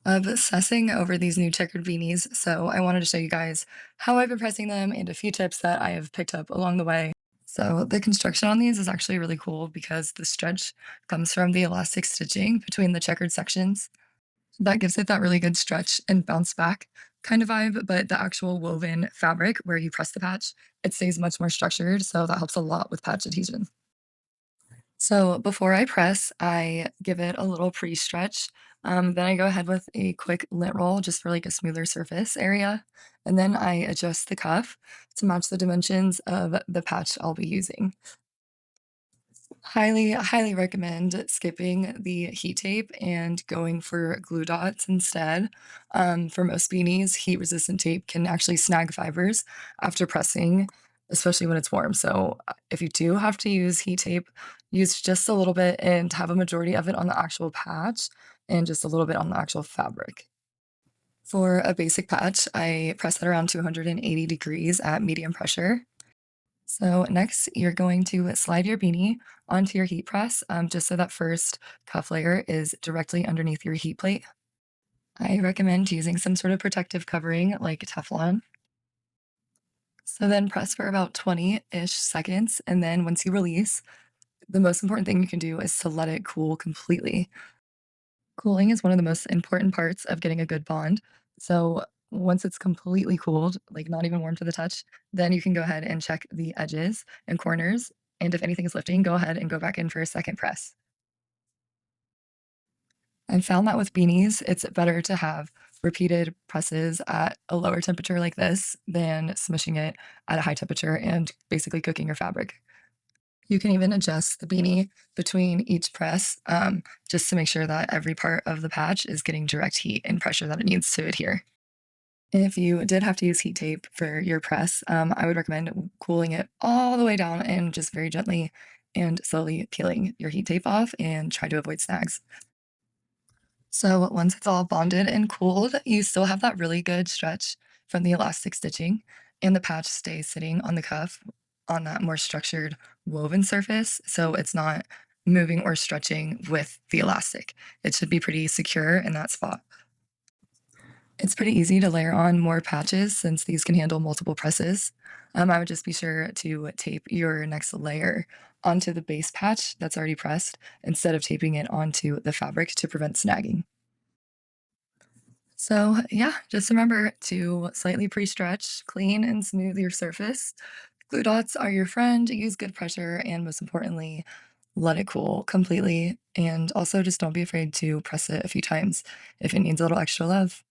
Obsessing over these new checkered beanies, so I wanted to show you guys how I've been pressing them and a few tips that I have picked up along the way. So the construction on these is actually really cool because the stretch comes from the elastic stitching between the checkered sections. That gives it that really good stretch and bounce back kind of vibe, but the actual woven fabric where you press the patch, it stays much more structured, so that helps a lot with patch adhesion. So before I press, I give it a little pre-stretch. Then I go ahead with a quick lint roll just for like a smoother surface area. And then I adjust the cuff to match the dimensions of the patch I'll be using. Highly, highly recommend skipping the heat tape and going for glue dots instead. For most beanies, heat resistant tape can actually snag fibers after pressing, especially when it's warm. So, if you do have to use heat tape, use just a little bit and have a majority of it on the actual patch and just a little bit on the actual fabric. For a basic patch, I press it around 280 degrees at medium pressure. So next, you're going to slide your beanie onto your heat press, just so that first cuff layer is directly underneath your heat plate. I recommend using some sort of protective covering like Teflon. So then press for about 20-ish seconds, and then once you release, the most important thing you can do is to let it cool completely. Cooling is one of the most important parts of getting a good bond. So once it's completely cooled, like not even warm to the touch, then you can go ahead and check the edges and corners. And if anything is lifting, go ahead and go back in for a second press. I found that with beanies, it's better to have repeated presses at a lower temperature like this than smushing it at a high temperature and basically cooking your fabric. You can even adjust the beanie between each press, just to make sure that every part of the patch is getting direct heat and pressure that it needs to adhere. If you did have to use heat tape for your press, I would recommend cooling it all the way down and just very gently and slowly peeling your heat tape off and try to avoid snags. So once it's all bonded and cooled, you still have that really good stretch from the elastic stitching, and the patch stays sitting on the cuff on that more structured woven surface, so it's not moving or stretching with the elastic. It should be pretty secure in that spot. It's pretty easy to layer on more patches since these can handle multiple presses. I would just be sure to tape your next layer onto the base patch that's already pressed instead of taping it onto the fabric to prevent snagging. So, yeah, just remember to slightly pre-stretch, clean and smooth your surface. Glue dots are your friend. Use good pressure and most importantly, let it cool completely. And also just don't be afraid to press it a few times if it needs a little extra love.